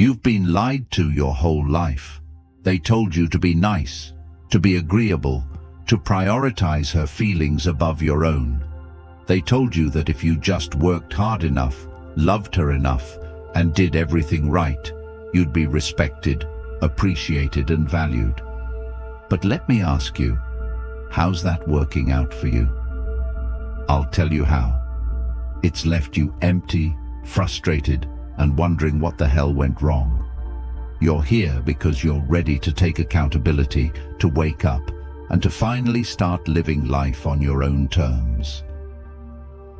You've been lied to your whole life. They told you to be nice, to be agreeable, to prioritize her feelings above your own. They told you that if you just worked hard enough, loved her enough, and did everything right, you'd be respected, appreciated, and valued. But let me ask you, how's that working out for you? I'll tell you how. It's left you empty, frustrated, and wondering what the hell went wrong. You're here because you're ready to take accountability, to wake up, and to finally start living life on your own terms.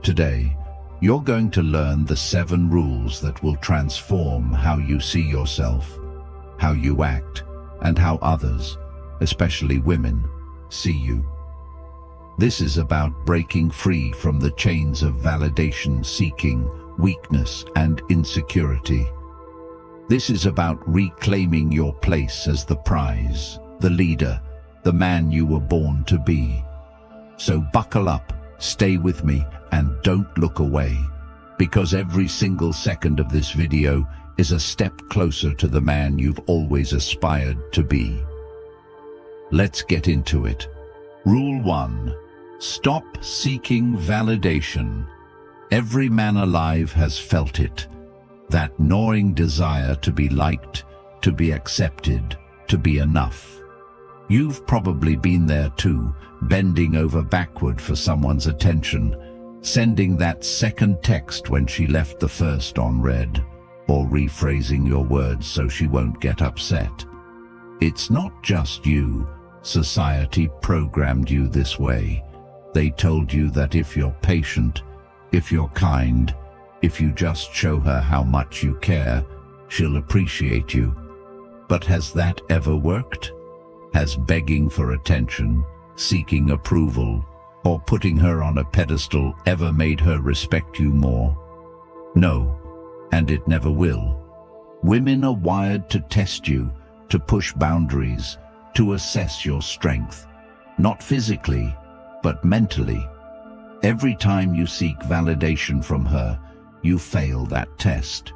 Today, you're going to learn the 7 rules that will transform how you see yourself, how you act, and how others, especially women, see you. This is about breaking free from the chains of validation seeking, weakness, and insecurity. This is about reclaiming your place as the prize, the leader, the man you were born to be. So buckle up, stay with me, and don't look away, because every single second of this video is a step closer to the man you've always aspired to be. Let's get into it. Rule 1. Stop seeking validation. Every man alive has felt it. That gnawing desire to be liked, to be accepted, to be enough. You've probably been there too, bending over backward for someone's attention, sending that second text when she left the first on read, or rephrasing your words so she won't get upset. It's not just you. Society programmed you this way. They told you that if you're patient, if you're kind, if you just show her how much you care, she'll appreciate you. But has that ever worked? Has begging for attention, seeking approval, or putting her on a pedestal ever made her respect you more? No, and it never will. Women are wired to test you, to push boundaries, to assess your strength, not physically, but mentally. Every time you seek validation from her, you fail that test.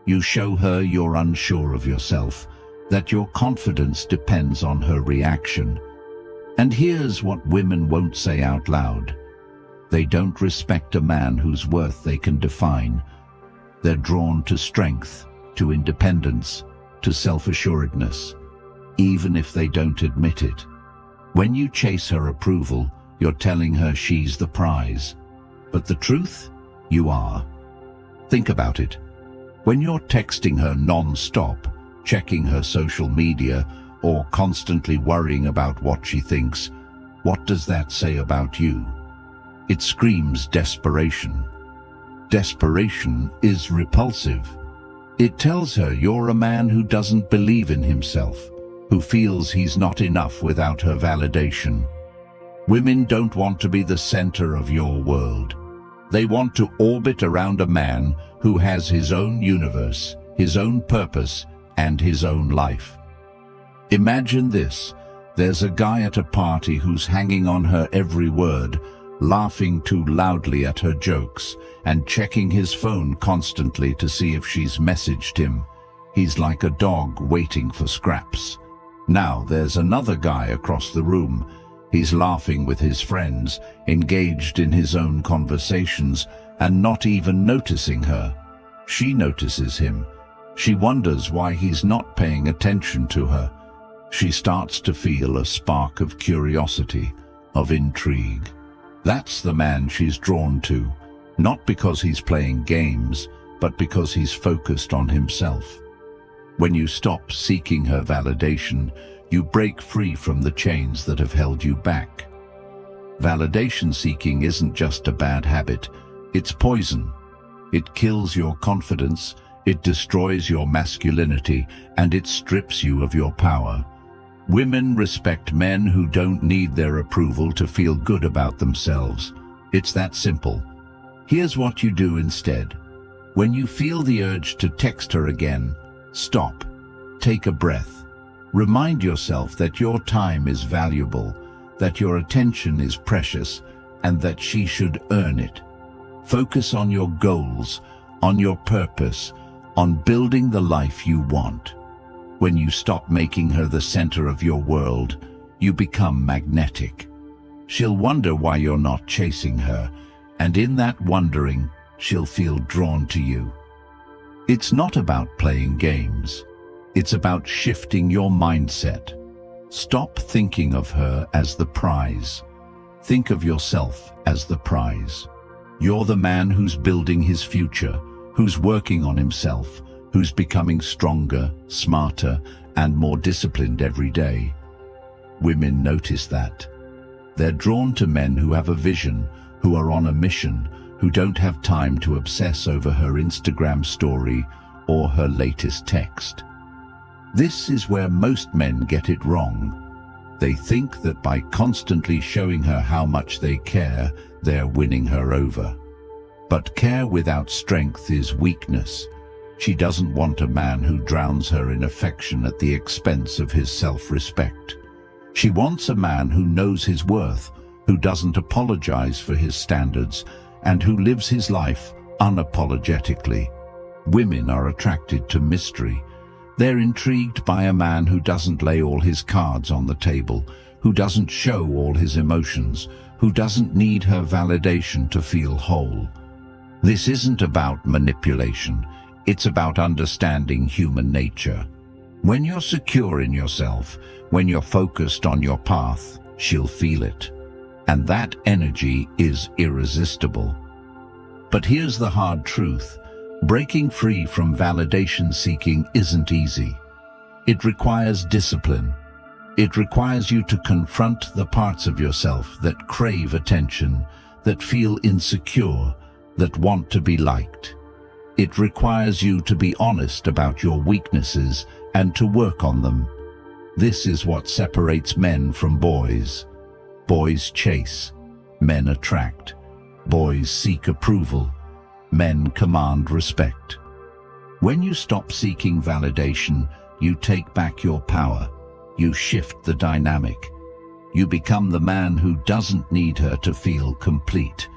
You show her you're unsure of yourself, that your confidence depends on her reaction. And here's what women won't say out loud. They don't respect a man whose worth they can define. They're drawn to strength, to independence, to self-assuredness, even if they don't admit it. When you chase her approval, you're telling her she's the prize. But the truth? You are. Think about it. When you're texting her non-stop, checking her social media, or constantly worrying about what she thinks, what does that say about you? It screams desperation. Desperation is repulsive. It tells her you're a man who doesn't believe in himself, who feels he's not enough without her validation. Women don't want to be the center of your world. They want to orbit around a man who has his own universe, his own purpose, and his own life. Imagine this. There's a guy at a party who's hanging on her every word, laughing too loudly at her jokes, and checking his phone constantly to see if she's messaged him. He's like a dog waiting for scraps. Now there's another guy across the room. He's laughing with his friends, engaged in his own conversations, and not even noticing her. She notices him. She wonders why he's not paying attention to her. She starts to feel a spark of curiosity, of intrigue. That's the man she's drawn to, not because he's playing games, but because he's focused on himself. When you stop seeking her validation, you break free from the chains that have held you back. Validation seeking isn't just a bad habit, it's poison. It kills your confidence, it destroys your masculinity, and it strips you of your power. Women respect men who don't need their approval to feel good about themselves. It's that simple. Here's what you do instead. When you feel the urge to text her again, stop. Take a breath. Remind yourself that your time is valuable, that your attention is precious, and that she should earn it. Focus on your goals, on your purpose, on building the life you want. When you stop making her the center of your world, you become magnetic. She'll wonder why you're not chasing her, and in that wondering, she'll feel drawn to you. It's not about playing games. It's about shifting your mindset. Stop thinking of her as the prize. Think of yourself as the prize. You're the man who's building his future, who's working on himself, who's becoming stronger, smarter, and more disciplined every day. Women notice that. They're drawn to men who have a vision, who are on a mission, who don't have time to obsess over her Instagram story or her latest text. This is where most men get it wrong. They think that by constantly showing her how much they care, they're winning her over. But care without strength is weakness. She doesn't want a man who drowns her in affection at the expense of his self-respect. She wants a man who knows his worth, who doesn't apologize for his standards, and who lives his life unapologetically. Women are attracted to mystery. They're intrigued by a man who doesn't lay all his cards on the table, who doesn't show all his emotions, who doesn't need her validation to feel whole. This isn't about manipulation. It's about understanding human nature. When you're secure in yourself, when you're focused on your path, she'll feel it. And that energy is irresistible. But here's the hard truth. Breaking free from validation seeking isn't easy. It requires discipline. It requires you to confront the parts of yourself that crave attention, that feel insecure, that want to be liked. It requires you to be honest about your weaknesses and to work on them. This is what separates men from boys. Boys chase, men attract. Boys seek approval, men command respect. When you stop seeking validation, you take back your power. You shift the dynamic. You become the man who doesn't need her to feel complete.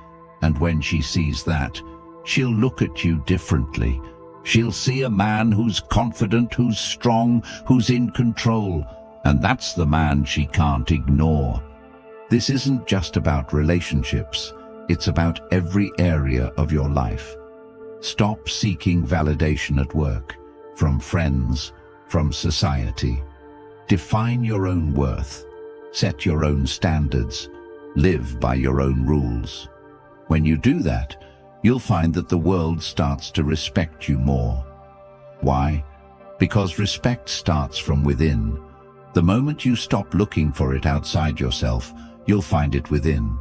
And when she sees that, she'll look at you differently. She'll see a man who's confident, who's strong, who's in control. And that's the man she can't ignore. This isn't just about relationships. It's about every area of your life. Stop seeking validation at work, from friends, from society. Define your own worth. Set your own standards. Live by your own rules. When you do that, you'll find that the world starts to respect you more. Why? Because respect starts from within. The moment you stop looking for it outside yourself, you'll find it within.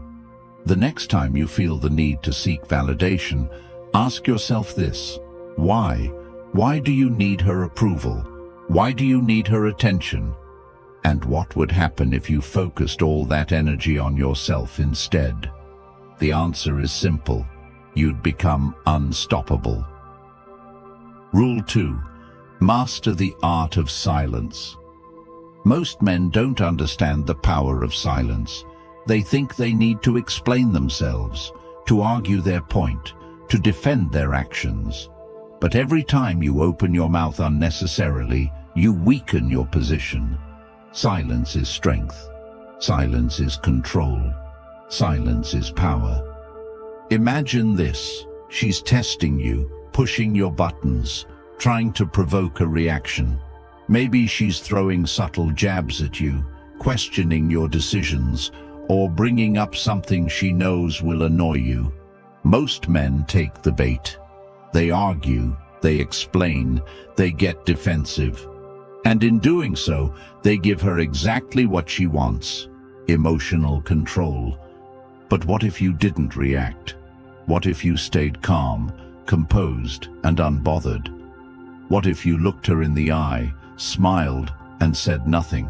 The next time you feel the need to seek validation, ask yourself this: why? Why do you need her approval? Why do you need her attention? And what would happen if you focused all that energy on yourself instead? The answer is simple. You'd become unstoppable. Rule 2. Master the art of silence. Most men don't understand the power of silence. They think they need to explain themselves, to argue their point, to defend their actions. But every time you open your mouth unnecessarily, you weaken your position. Silence is strength. Silence is control. Silence is power. Imagine this. She's testing you, pushing your buttons, trying to provoke a reaction. Maybe she's throwing subtle jabs at you, questioning your decisions, or bringing up something she knows will annoy you. Most men take the bait. They argue, they explain, they get defensive. And in doing so, they give her exactly what she wants: emotional control. But what if you didn't react? What if you stayed calm, composed, and unbothered? What if you looked her in the eye, smiled, and said nothing?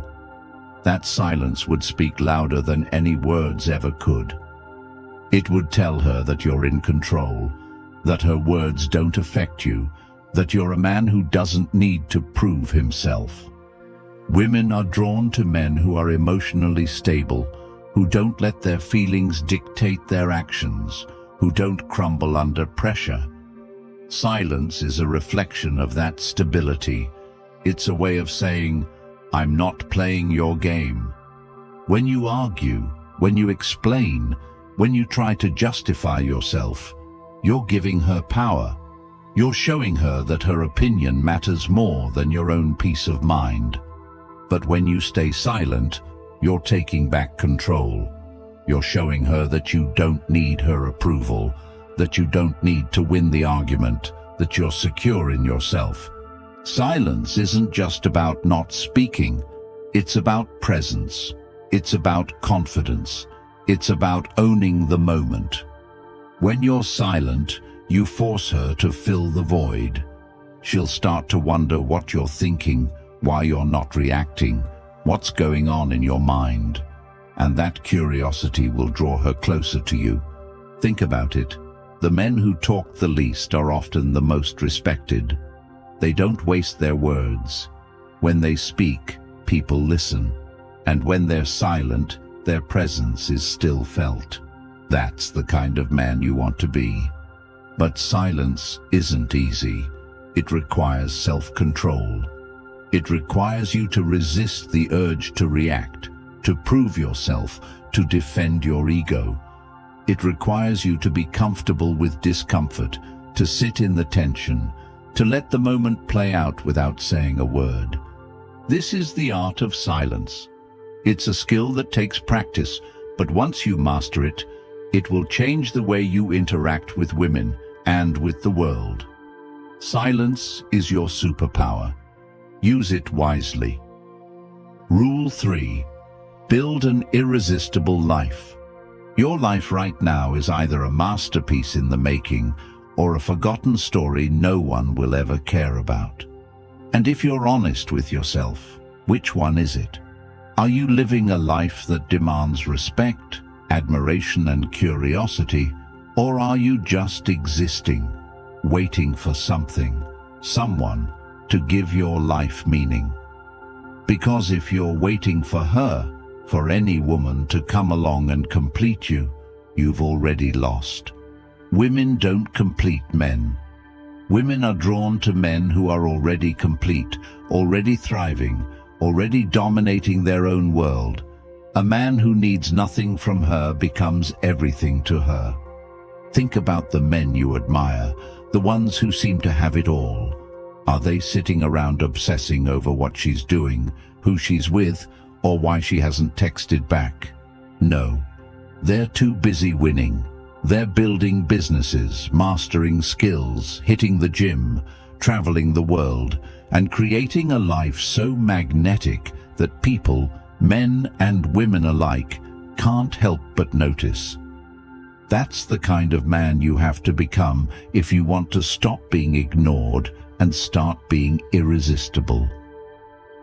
That silence would speak louder than any words ever could. It would tell her that you're in control, that her words don't affect you, that you're a man who doesn't need to prove himself. Women are drawn to men who are emotionally stable, who don't let their feelings dictate their actions, who don't crumble under pressure. Silence is a reflection of that stability. It's a way of saying, I'm not playing your game. When you argue, when you explain, when you try to justify yourself, you're giving her power. You're showing her that her opinion matters more than your own peace of mind. But when you stay silent, you're taking back control. You're showing her that you don't need her approval, that you don't need to win the argument, that you're secure in yourself. Silence isn't just about not speaking. It's about presence. It's about confidence. It's about owning the moment. When you're silent, you force her to fill the void. She'll start to wonder what you're thinking, why you're not reacting, what's going on in your mind. And that curiosity will draw her closer to you. Think about it. The men who talk the least are often the most respected. They don't waste their words. When they speak, people listen. And when they're silent, their presence is still felt. That's the kind of man you want to be. But silence isn't easy. It requires self-control. It requires you to resist the urge to react, to prove yourself, to defend your ego. It requires you to be comfortable with discomfort, to sit in the tension, to let the moment play out without saying a word. This is the art of silence. It's a skill that takes practice, but once you master it, it will change the way you interact with women and with the world. Silence is your superpower. Use it wisely. Rule 3. Build an irresistible life. Your life right now is either a masterpiece in the making or a forgotten story no one will ever care about. And if you're honest with yourself, which one is it? Are you living a life that demands respect, admiration, and curiosity, or are you just existing, waiting for something, someone, to give your life meaning? Because if you're waiting for her, for any woman to come along and complete you, you've already lost. Women don't complete men. Women are drawn to men who are already complete, already thriving, already dominating their own world. A man who needs nothing from her becomes everything to her. Think about the men you admire, the ones who seem to have it all. Are they sitting around obsessing over what she's doing, who she's with, or why she hasn't texted back? No. They're too busy winning. They're building businesses, mastering skills, hitting the gym, traveling the world, and creating a life so magnetic that people, men and women alike, can't help but notice. That's the kind of man you have to become if you want to stop being ignored and start being irresistible.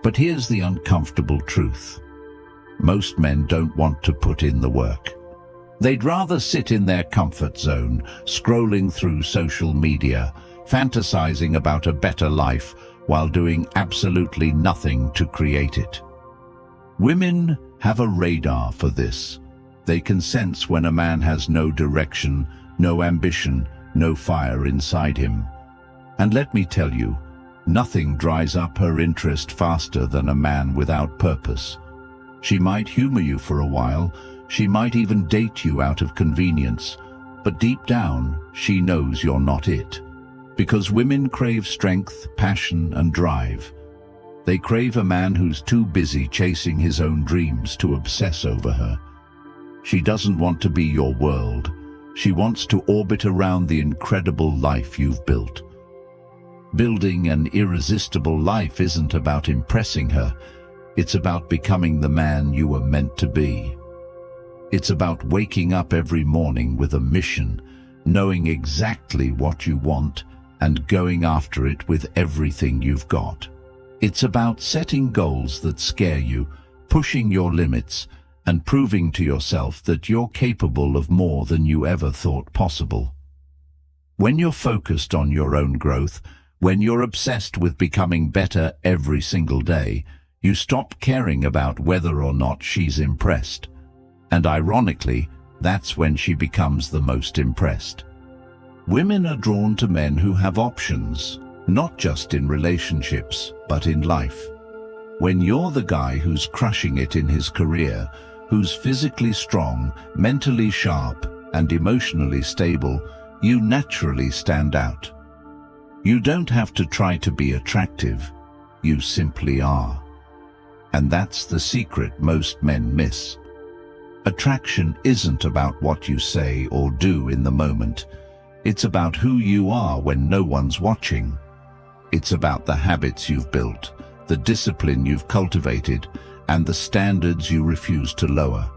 But here's the uncomfortable truth. Most men don't want to put in the work. They'd rather sit in their comfort zone, scrolling through social media, fantasizing about a better life while doing absolutely nothing to create it. Women have a radar for this. They can sense when a man has no direction, no ambition, no fire inside him. And let me tell you, nothing dries up her interest faster than a man without purpose. She might humor you for a while, she might even date you out of convenience, but deep down, she knows you're not it. Because women crave strength, passion, and drive. They crave a man who's too busy chasing his own dreams to obsess over her. She doesn't want to be your world. She wants to orbit around the incredible life you've built. Building an irresistible life isn't about impressing her. It's about becoming the man you were meant to be. It's about waking up every morning with a mission, knowing exactly what you want, and going after it with everything you've got. It's about setting goals that scare you, pushing your limits, and proving to yourself that you're capable of more than you ever thought possible. When you're focused on your own growth, when you're obsessed with becoming better every single day, you stop caring about whether or not she's impressed. And ironically, that's when she becomes the most impressed. Women are drawn to men who have options, not just in relationships, but in life. When you're the guy who's crushing it in his career, who's physically strong, mentally sharp, and emotionally stable, you naturally stand out. You don't have to try to be attractive, you simply are. And that's the secret most men miss. Attraction isn't about what you say or do in the moment. It's about who you are when no one's watching. It's about the habits you've built, the discipline you've cultivated, and the standards you refuse to lower.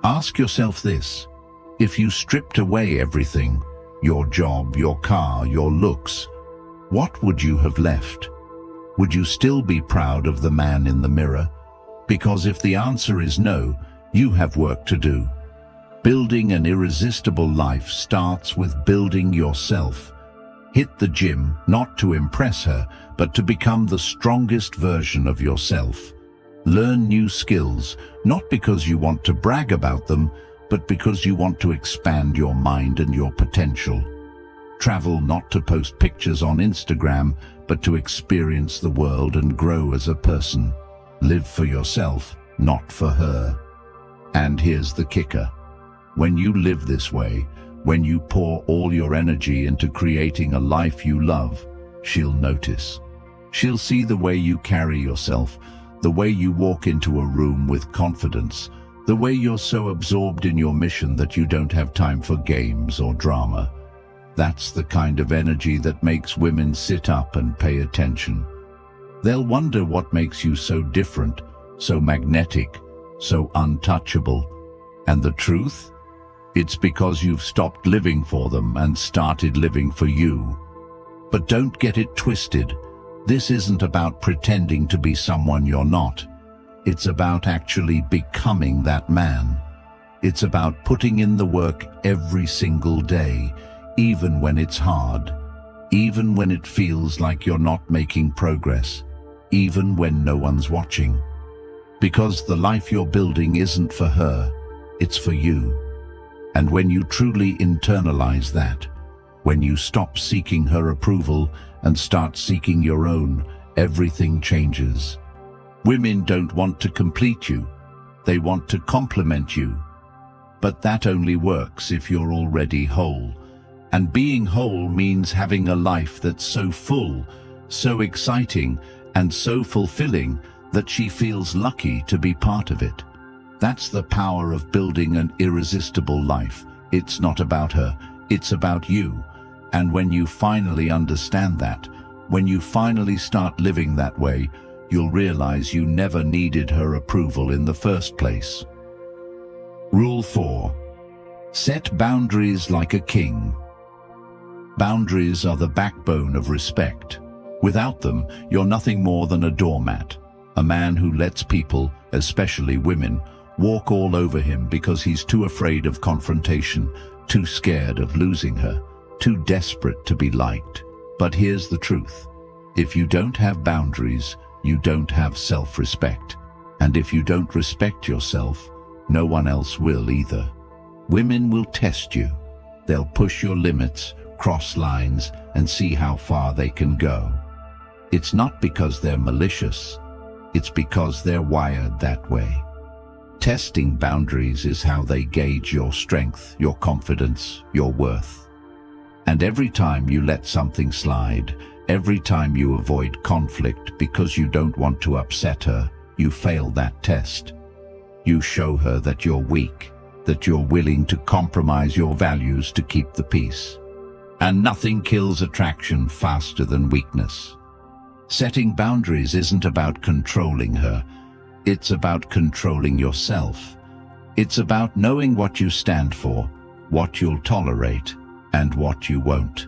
Ask yourself this: if you stripped away everything, your job, your car, your looks, what would you have left? Would you still be proud of the man in the mirror? Because if the answer is no, you have work to do. Building an irresistible life starts with building yourself. Hit the gym, not to impress her, but to become the strongest version of yourself. Learn new skills, not because you want to brag about them, but because you want to expand your mind and your potential. Travel not to post pictures on Instagram, but to experience the world and grow as a person. Live for yourself, not for her. And here's the kicker. When you live this way, when you pour all your energy into creating a life you love, she'll notice. She'll see the way you carry yourself, the way you walk into a room with confidence, the way you're so absorbed in your mission that you don't have time for games or drama. That's the kind of energy that makes women sit up and pay attention. They'll wonder what makes you so different, so magnetic, so untouchable. And the truth? It's because you've stopped living for them and started living for you. But don't get it twisted. This isn't about pretending to be someone you're not. It's about actually becoming that man. It's about putting in the work every single day, even when it's hard, even when it feels like you're not making progress, even when no one's watching. Because the life you're building isn't for her, it's for you. And when you truly internalize that, when you stop seeking her approval and start seeking your own, everything changes. Women don't want to complete you, they want to complement you. But that only works if you're already whole. And being whole means having a life that's so full, so exciting, and so fulfilling that she feels lucky to be part of it. That's the power of building an irresistible life. It's not about her, it's about you. And when you finally understand that, when you finally start living that way, you'll realize you never needed her approval in the first place. Rule 4. Set boundaries like a king. Boundaries are the backbone of respect. Without them, you're nothing more than a doormat, a man who lets people, especially women, walk all over him because he's too afraid of confrontation, too scared of losing her, too desperate to be liked. But here's the truth. If you don't have boundaries, you don't have self-respect. And if you don't respect yourself, no one else will either. Women will test you. They'll push your limits, cross lines, and see how far they can go. It's not because they're malicious. It's because they're wired that way. Testing boundaries is how they gauge your strength, your confidence, your worth. And every time you let something slide, every time you avoid conflict because you don't want to upset her, you fail that test. You show her that you're weak, that you're willing to compromise your values to keep the peace. And nothing kills attraction faster than weakness. Setting boundaries isn't about controlling her. It's about controlling yourself. It's about knowing what you stand for, what you'll tolerate, and what you won't.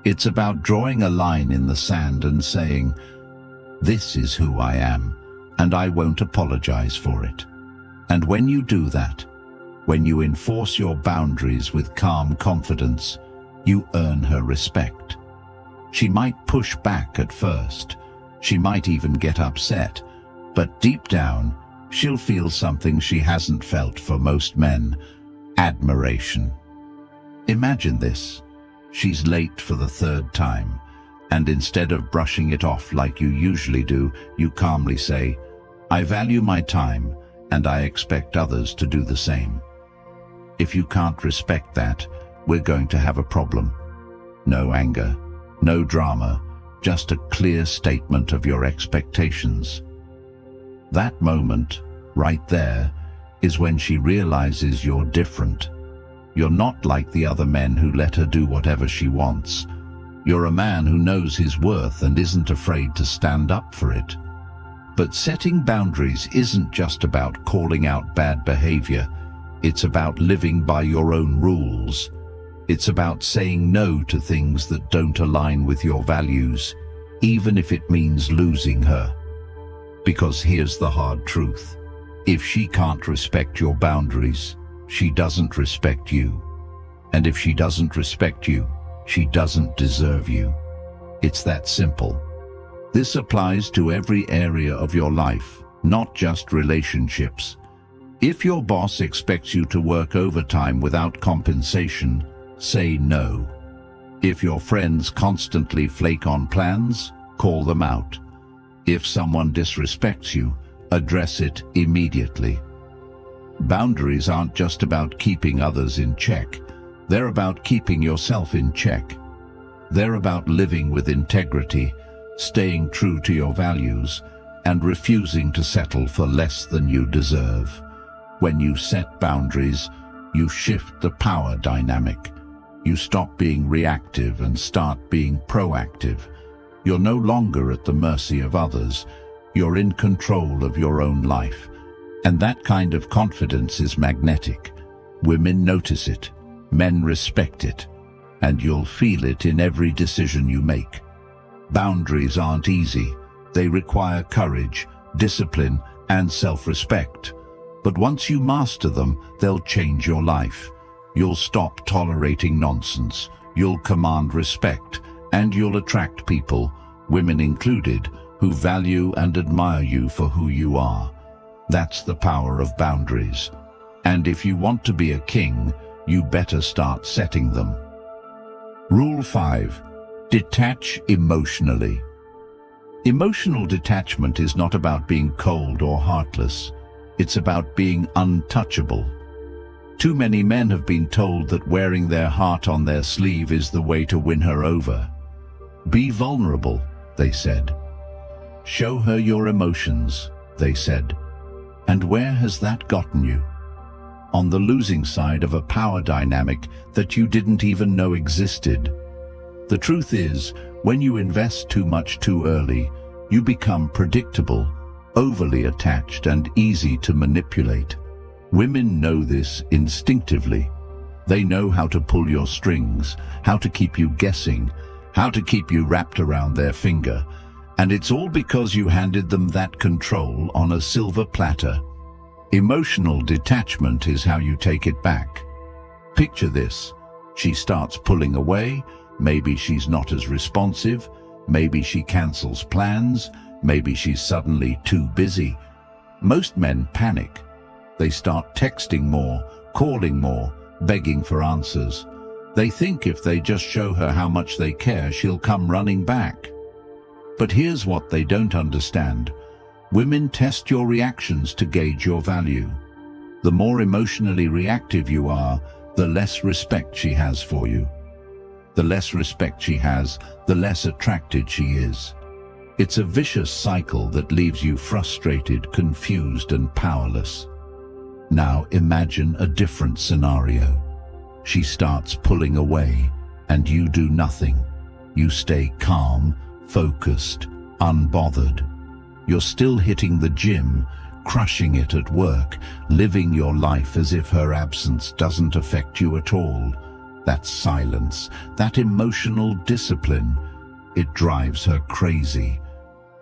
It's about drawing a line in the sand and saying, "This is who I am, and I won't apologize for it." And when you do that, when you enforce your boundaries with calm confidence, you earn her respect. She might push back at first. She might even get upset. But deep down, she'll feel something she hasn't felt for most men: admiration. Imagine this. She's late for the third time, and instead of brushing it off like you usually do, you calmly say, "I value my time, and I expect others to do the same." If you can't respect that, we're going to have a problem. No anger, no drama, just a clear statement of your expectations. That moment, right there, is when she realizes you're different. You're not like the other men who let her do whatever she wants. You're a man who knows his worth and isn't afraid to stand up for it. But setting boundaries isn't just about calling out bad behavior. It's about living by your own rules. It's about saying no to things that don't align with your values, even if it means losing her. Because here's the hard truth. If she can't respect your boundaries, she doesn't respect you. And if she doesn't respect you, she doesn't deserve you. It's that simple. This applies to every area of your life, not just relationships. If your boss expects you to work overtime without compensation, say no. If your friends constantly flake on plans, call them out. If someone disrespects you, address it immediately. Boundaries aren't just about keeping others in check. They're about keeping yourself in check. They're about living with integrity, staying true to your values, and refusing to settle for less than you deserve. When you set boundaries, you shift the power dynamic. You stop being reactive and start being proactive. You're no longer at the mercy of others. You're in control of your own life. And that kind of confidence is magnetic. Women notice it, men respect it, and you'll feel it in every decision you make. Boundaries aren't easy. They require courage, discipline, and self-respect. But once you master them, they'll change your life. You'll stop tolerating nonsense, you'll command respect, and you'll attract people, women included, who value and admire you for who you are. That's the power of boundaries. And if you want to be a king, you better start setting them. Rule 5. Detach emotionally. Emotional detachment is not about being cold or heartless. It's about being untouchable. Too many men have been told that wearing their heart on their sleeve is the way to win her over. Be vulnerable, they said. Show her your emotions, they said. And where has that gotten you? On the losing side of a power dynamic that you didn't even know existed. The truth is, when you invest too much too early, you become predictable, overly attached, and easy to manipulate. Women know this instinctively. They know how to pull your strings, how to keep you guessing, how to keep you wrapped around their finger. And it's all because you handed them that control on a silver platter. Emotional detachment is how you take it back. Picture this. She starts pulling away. Maybe she's not as responsive. Maybe she cancels plans. Maybe she's suddenly too busy. Most men panic. They start texting more, calling more, begging for answers. They think if they just show her how much they care, she'll come running back. But here's what they don't understand. Women test your reactions to gauge your value. The more emotionally reactive you are, the less respect she has for you. The less respect she has, the less attracted she is. It's a vicious cycle that leaves you frustrated, confused, and powerless. Now imagine a different scenario. She starts pulling away, and you do nothing. You stay calm, focused, unbothered. You're still hitting the gym, crushing it at work, living your life as if her absence doesn't affect you at all. That silence, that emotional discipline, it drives her crazy.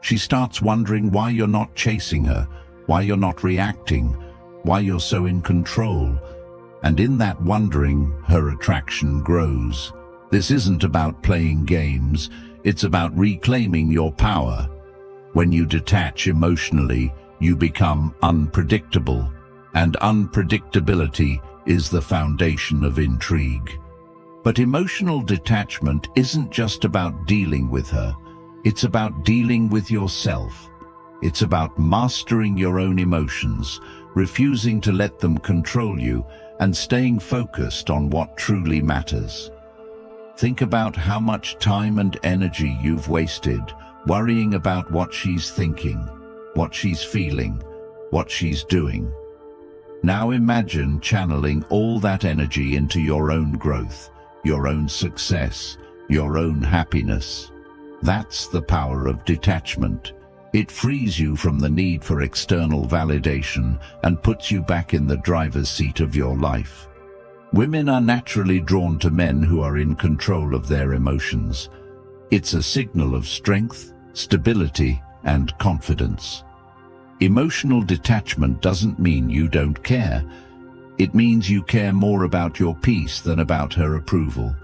She starts wondering why you're not chasing her, why you're not reacting, why you're so in control. And in that wondering, her attraction grows. This isn't about playing games, it's about reclaiming your power. When you detach emotionally, you become unpredictable, and unpredictability is the foundation of intrigue. But emotional detachment isn't just about dealing with her. It's about dealing with yourself. It's about mastering your own emotions, refusing to let them control you, and staying focused on what truly matters. Think about how much time and energy you've wasted worrying about what she's thinking, what she's feeling, what she's doing. Now imagine channeling all that energy into your own growth, your own success, your own happiness. That's the power of detachment. It frees you from the need for external validation and puts you back in the driver's seat of your life. Women are naturally drawn to men who are in control of their emotions. It's a signal of strength, stability, and confidence. Emotional detachment doesn't mean you don't care. It means you care more about your peace than about her approval.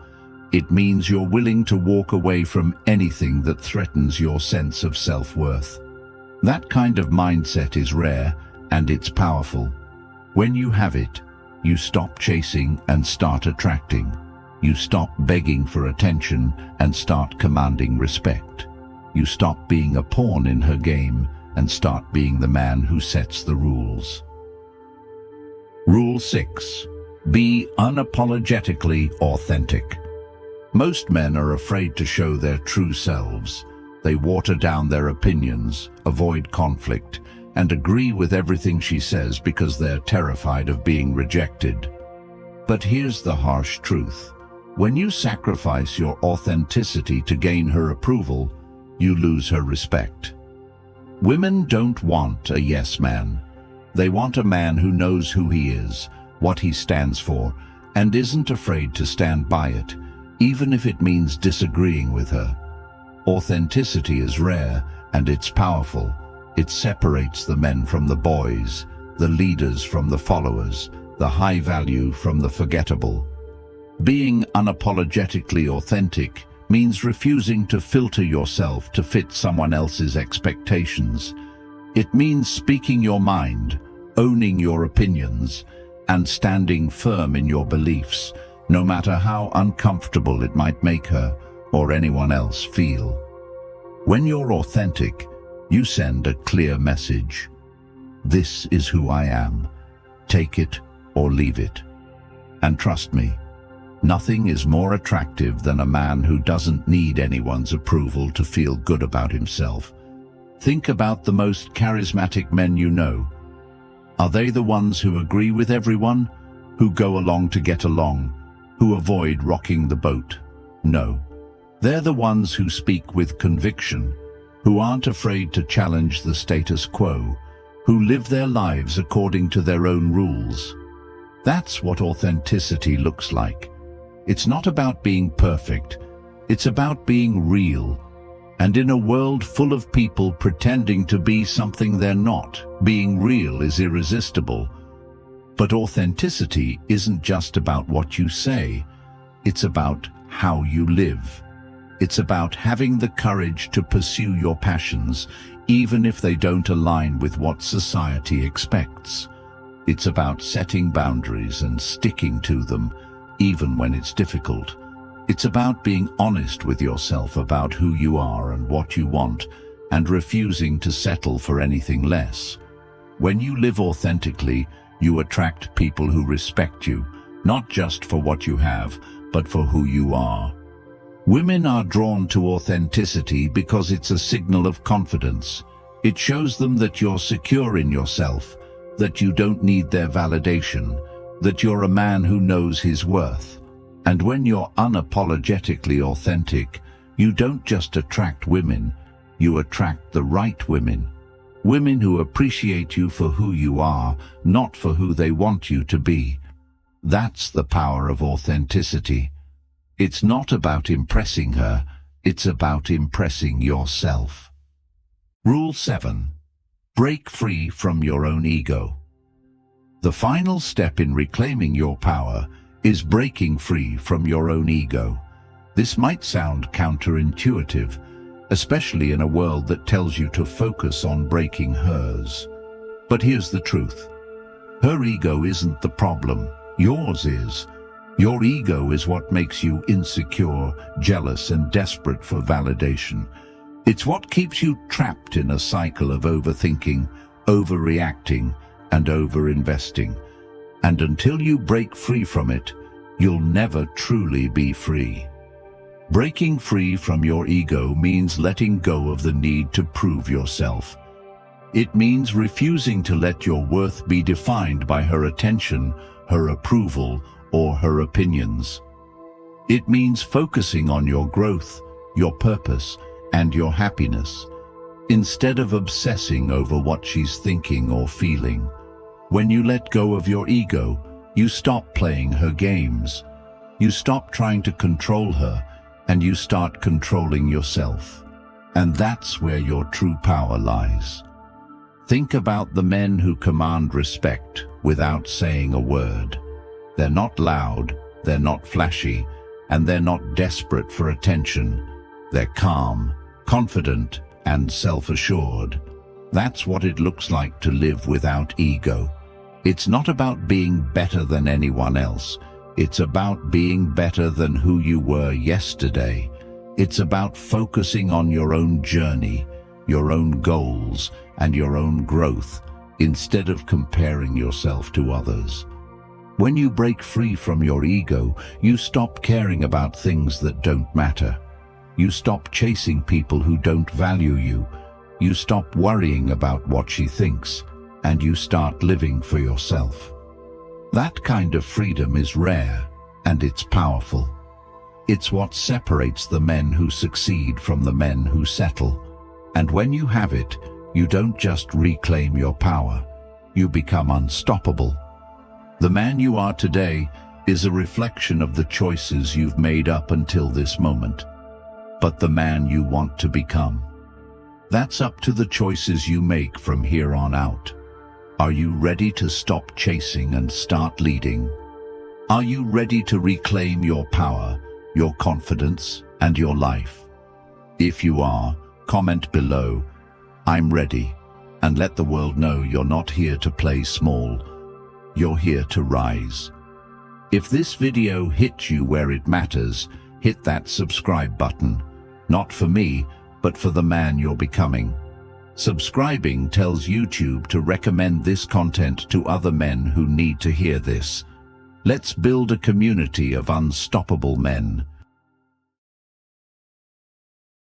It means you're willing to walk away from anything that threatens your sense of self-worth. That kind of mindset is rare, and it's powerful. When you have it, you stop chasing and start attracting. You stop begging for attention and start commanding respect. You stop being a pawn in her game and start being the man who sets the rules. Rule 6. Be unapologetically authentic. Most men are afraid to show their true selves. They water down their opinions, avoid conflict, and agree with everything she says because they're terrified of being rejected. But here's the harsh truth. When you sacrifice your authenticity to gain her approval, you lose her respect. Women don't want a yes man. They want a man who knows who he is, what he stands for, and isn't afraid to stand by it, even if it means disagreeing with her. Authenticity is rare, and it's powerful. It separates the men from the boys, the leaders from the followers, the high value from the forgettable. Being unapologetically authentic means refusing to filter yourself to fit someone else's expectations. It means speaking your mind, owning your opinions, and standing firm in your beliefs, no matter how uncomfortable it might make her or anyone else feel. When you're authentic, you send a clear message. This is who I am. Take it or leave it. And trust me, nothing is more attractive than a man who doesn't need anyone's approval to feel good about himself. Think about the most charismatic men you know. Are they the ones who agree with everyone, who go along to get along, who avoid rocking the boat? No. They're the ones who speak with conviction, who aren't afraid to challenge the status quo, who live their lives according to their own rules. That's what authenticity looks like. It's not about being perfect, it's about being real. And in a world full of people pretending to be something they're not, being real is irresistible. But authenticity isn't just about what you say, it's about how you live. It's about having the courage to pursue your passions, even if they don't align with what society expects. It's about setting boundaries and sticking to them, even when it's difficult. It's about being honest with yourself about who you are and what you want, and refusing to settle for anything less. When you live authentically, you attract people who respect you, not just for what you have, but for who you are. Women are drawn to authenticity because it's a signal of confidence. It shows them that you're secure in yourself, that you don't need their validation, that you're a man who knows his worth. And when you're unapologetically authentic, you don't just attract women, you attract the right women. Women who appreciate you for who you are, not for who they want you to be. That's the power of authenticity. It's not about impressing her, it's about impressing yourself. Rule 7. Break free from your own ego. The final step in reclaiming your power is breaking free from your own ego. This might sound counterintuitive, especially in a world that tells you to focus on breaking hers. But here's the truth. Her ego isn't the problem, yours is. Your ego is what makes you insecure, jealous, and desperate for validation. It's what keeps you trapped in a cycle of overthinking, overreacting, and overinvesting. And until you break free from it, you'll never truly be free. Breaking free from your ego means letting go of the need to prove yourself. It means refusing to let your worth be defined by her attention, her approval, or her opinions. It means focusing on your growth, your purpose, and your happiness, instead of obsessing over what she's thinking or feeling. When you let go of your ego, you stop playing her games. You stop trying to control her, and you start controlling yourself. And that's where your true power lies. Think about the men who command respect without saying a word. They're not loud, they're not flashy, and they're not desperate for attention. They're calm, confident, and self-assured. That's what it looks like to live without ego. It's not about being better than anyone else. It's about being better than who you were yesterday. It's about focusing on your own journey, your own goals, and your own growth, instead of comparing yourself to others. When you break free from your ego, you stop caring about things that don't matter. You stop chasing people who don't value you. You stop worrying about what she thinks, and you start living for yourself. That kind of freedom is rare, and it's powerful. It's what separates the men who succeed from the men who settle. And when you have it, you don't just reclaim your power, you become unstoppable. The man you are today is a reflection of the choices you've made up until this moment. But the man you want to become, that's up to the choices you make from here on out. Are you ready to stop chasing and start leading? Are you ready to reclaim your power, your confidence, and your life? If you are, comment below, "I'm ready," and let the world know you're not here to play small. You're here to rise. If this video hit you where it matters, hit that subscribe button. Not for me, but for the man you're becoming. Subscribing tells YouTube to recommend this content to other men who need to hear this. Let's build a community of unstoppable men.